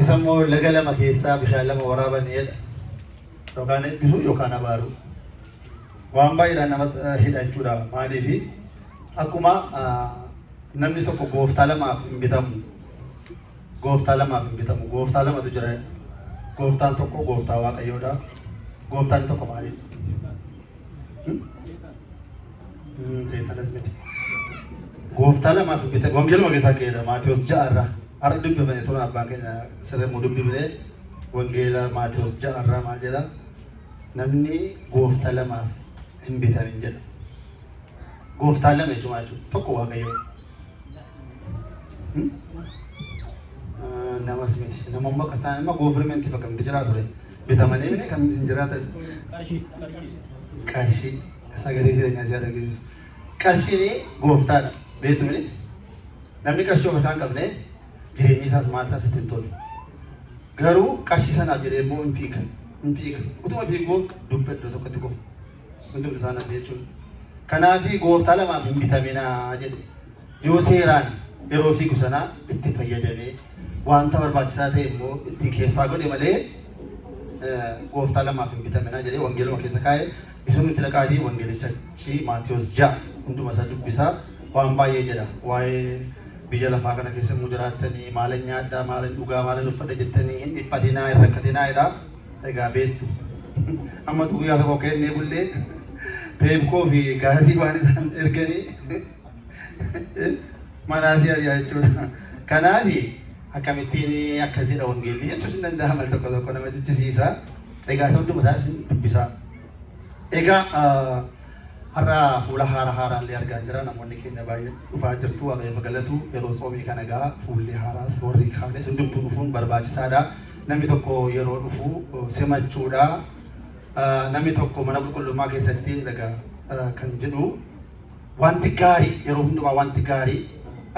Isammoo laga lama keessaa bishaan lama waraabanidha. Yookaan eebbisuu yookaan abaaruu. Waan baay'eedhaan nama hidha jechuudha. Maaliif akkuma namni tokko gooftaa lamaaf hin bitamu. Gooftaa lamaaf hin bitamu. Gooftaa lamatu jira. Gooftaan tokko gooftaa Waaqayyoodha. Gooftaan tokko maaliidha? Seetanas miti. Gooftaa lamaaf hin bitamu. Wangeeluma keessaa keessa Maatiyos 6 har'a dubbifame turan abbaan keenya sirriitti dubbifne wangeela Maatiyos 6 maal jedha? Namni gooftaa lamaaf hin bitamin jedha. Gooftaan lama jechuudha. Tokko Waaqayyo. Namas miti. Namummaa kastaan immoo goofirmenti fakkamti jiraatu ture. Bitamanii miti kan hin jiraatan. Qarshii. Sagalee jireenyaa si agarsiisu. Qarshiin gooftaadha. Beektu miti. Namni qarshii of harkaan qabne jireenyi isaas maal isaas ittiin tolu. Garuu qarshii sanaaf jedhee immoo hin fiiga. Hin fiiga. Utuma fiiguu dubbaddu tokkotti qofa. Hundumti isaanii jechuudha. Kanaafi gooftaa lamaaf hin bitaminaa jedhe. Yoo seeraan yeroo fiigu sanaa itti fayyadamee wanta barbaachisaa ta'e immoo itti keessaa godhe malee gooftaa lamaaf hin bitaminaa jedhee wangeeluma keessa kaa'e. Isin nuti dhaqaatii wangeelichachi Maatiyos 6 hunduma isaa dubbisaa waan baay'ee jedha. Waa'ee biyya lafaa kana keessa immoo jiraattanii maalan nyaadhaa, maalan dhugaa, maalan uffata jettanii hin dhiphatinaa, hin rakkatinaa jedha. Egaa beektu. Amma guyyaa tokko kennee bullee peepkoo fi gaasii waan isaan erganii manaasii ari'aa jechuudha. Kanaafi akkamittiin akkas jedha wangeelli jechuun hin danda'amu al tokko tokko nama jechisiisa. Egaa hunduma isaa isin dubbisaa. Egaa har'a fuula haaraan illee argaa jira namoonni keenya baay'ee dhufaa jirtu Waaqayyo galatu yeroo soomii kana gaa fuulli haaraas warri kaanes hundumtuu dhufuun barbaachisaadha. Namni tokko yeroo dhufu simachuudha. Namni tokko mana qulqullummaa keessatti egaa kan jedhu wanti gaarii yeroo hundumaa wanti gaarii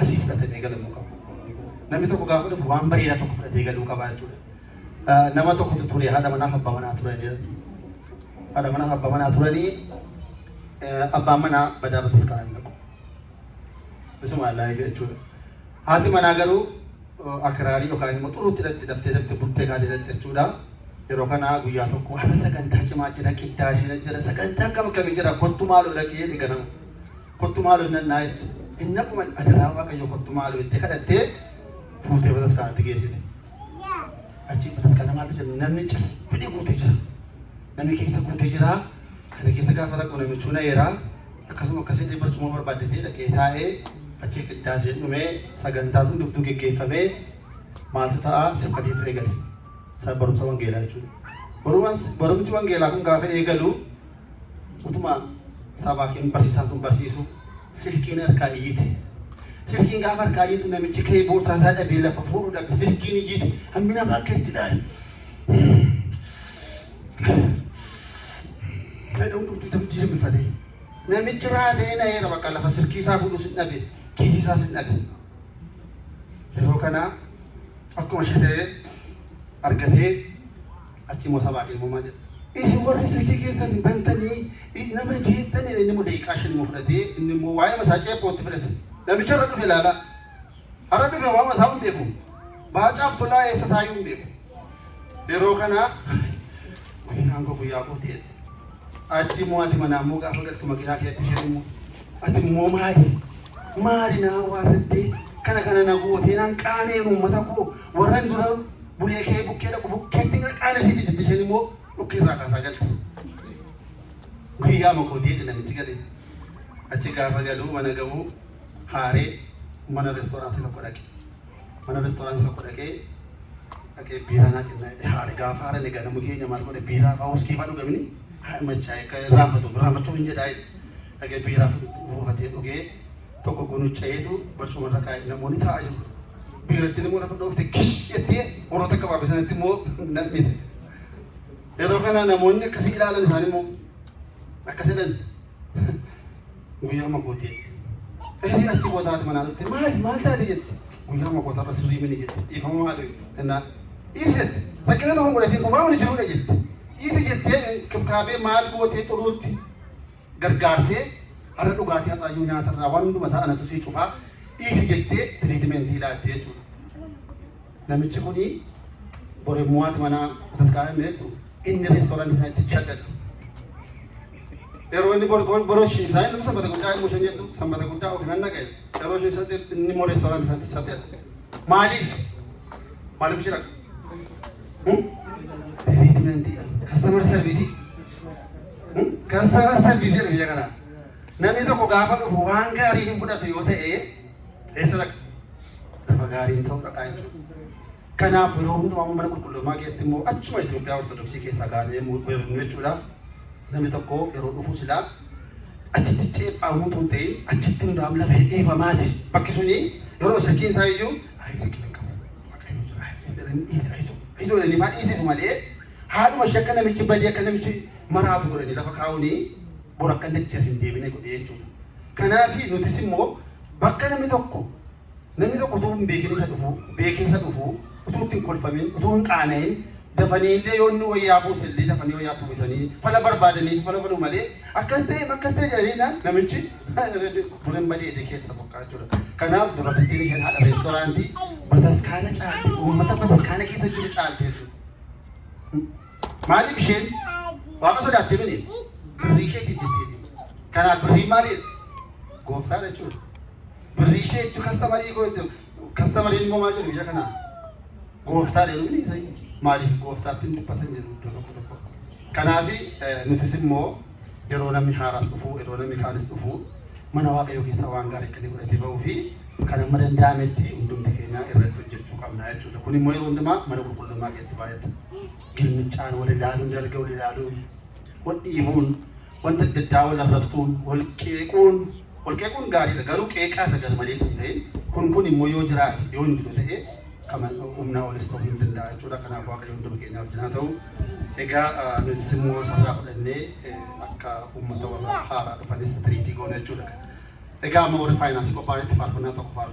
asii fudhatamee galamuu qaba. Namni tokko gaafa dhufu waan bareedaa tokko fudhatee galuu qaba jechuudha. Nama tokkotu ture haadha manaaf abbaa manaa turan. Haadha manaaf abbaa manaa turanii abbaan manaa badaa batas kanan dhaqu. Isuma allaa jechuudha. Haati manaa garuu akiraarii yookaan immoo xuruutti daftee bultee kaatee jechuudha. Yeroo kana guyyaa tokko har'a sagantaa cimaa jira, qiddaashina jira, sagantaa akkam akkamii jira, kottu maaloo dhaqee dhiganama. Kottu maaloo nannaa itti. Inni akkuma adaraa Waaqayyo kottu maaloo itti kadhattee fuutee batas kanatti geessite. Achi batas kana maaltu jira namni fedhii guutee jira. Namni keessa guutee jira. Kana keessa gaafa tokko namichi na'eera. Akkasuma akkasitti barcuma barbaaddatee dhaqee taa'ee achi qiddaasheen dhumee sagantaan hundumtuu geggeeffamee maaltu ta'a sibbateetu eegale. Barumsa wangeelaa jechuudha. Barumsi wangeelaa kun gaafa eegalu utuma sabaakiin barsiisaan sun barsiisu silkiin harkaa iyyite. Silkiin gaafa harkaa iyyitu namichi ka'ee boorsaa isaa dhabee lafa fuudhuudhaaf silkiin iyyite hammina bakka itti dhaale. Fedha hundumtuu itti jirbifatee. Namichi raatee na'eera bakka lafa silkii isaa fuudhu sin dhabe kiisii isaa sin dhabe. Yeroo kana akkuma ishee ta'ee argatee achi immoo sabaa ilmuumaa jedha. Isin warri silkii keessan bantanii nama jeettanii inni immoo daqiiqaa 5 fudhatee inni immoo waa'ee masaa ceephootti fudhate. Namicha irra dhufe ilaala. Har'a dhufe waa masaa hin beeku. Baacaaf tolaa eessa saayuu hin beeku. Yeroo kana guyyaa kootee achi immoo ati manaa immoo gaafa galtu makiinaa keessatti isheen immoo ati immoo maali naa waarrattee kana na gootee naan qaaneen uummata koo warran dura bulee kee bukkee dhaqu bukkeetti qaana siiti jetti isheen immoo dhukkee irraa kaasaa galte. Guyyaa makootee namichi galee achi gaafa galuu mana gahuu haaree mana reestooraantii tokko dhaqe. Mana reestooraantii tokko dhaqee biiraa naa kennaa haare gaafa haara egaa namu keenya maal godhe biiraa fa'aa uskii fa'aa dhugamni machaa'e kan raanfachuu hin jedhaa dhaqee biiraa buufatee dhugee tokko gunuucca'eetu barcuma irra kaa'e namoonni taa'aa jiru. Biiratti immoo lafa dhoofte kish jettee warroota qabaabee sanatti immoo nam'ite. Yeroo kana namoonni akkasii ilaalan isaanii immoo akkas jedhan guyyaa makootee. Fedhii achi boodaati manaa dhufte maal taate jette guyyaa makoota irra sirrii mini jette dhiifama maali jennaan dhiisette rakkina tokko godhatiin qofaa wani jiruudha jette. Dhiise jettee kibkaabee maal gootee xuruutti gargaartee har'a dhugaatii har'aayyuu nyaata irraa waan hunduma isaa anatu sii cufaa dhiise jettee tiriitimentii laattee jechuudha. Namichi kuni bore muat mana taskaan metu inni restaurant sana tichatat ero inni boro shi sai nu sambata gudda mu shanye tu sambata gudda o kanna kai ero shi sate inni mo restaurant sana tichatat mali bishira treatment customer service ni kana nami to ko gafa ko wangari hin fudatu yote esarak dafa gari to ka kai kanaaf yeroo hundumaa mana qulqullummaa keessatti immoo achuma Itoophiyaa Ortodoksii keessaa gaanee muuduu jechuudha. Namni tokko yeroo dhufu silaa achitti ceephaamuu tun ta'in achitti hundaam lafa eebamaati. Bakki suni yeroo shakkiin isaa iyyuu isoo inni faan dhiisisu malee haadhuma shakka namichi badii akka namichi maraatu godhanii lafa kaa'uunii bor akka dachee hin deebine godhee jechuudha. Kanaaf nutis immoo bakka namni tokko utuu hin beekinsa dhufu utuu ittiin kolfamin utuu hin qaana'in dafanii illee yoo inni wayyaa buusellee dafanii wayyaa tuumisanii fala barbaadanii fala baluu malee akkas ta'e jedhanii namichi buleen badee keessa tokkaa jechuudha. Kanaaf dubartittiin isheen haadha reestooraantii bataskaana caalti uummata bataskaana keessa jiru caalti jechuudha. Maaliif isheen waaqa sodaatte mini birrii ishee jettee kanaaf birrii maaliidha gooftaa jechuudha. Birrii ishee jechuun kastamariin immoo maal jedhu biyya kanaa gooftaa jedhu ni isa maaliif gooftaatti dubbatan jedhu iddoo tokko. Kanaaf nutis immoo yeroo namni haaraas dhufu yeroo namni kaanis dhufu mana waaqayyoo keessaa waan gaarii akka godhatee bahuu fi kan amma danda'ametti hundumti keenya irratti hojjechuu qabna jechuudha. Kun immoo yeroo hundumaa mana qulqullummaa keessatti baay'atu. Gilmichaan wal ilaaluun dalga wal ilaaluun wal dhiibuun wanta adda addaa wal arrabsuun wal qeequun gaariidha. Garuu qeeqaa sagal malee ta'e kun immoo yoo jiraate yoo hin jiru ta'e kaman humnaa olis ta'uu hin danda'a jechuudha. Kanaaf waaqayyoon hunduma keenya wajjin haa ta'u. Egaa nutis immoo sarara fudhannee akka uummata warra haaraa dhufanis tiriitii goona jechuudha. Egaa amma warri faayinansii qophaa'anitti faarfannaa tokko faarfannaa.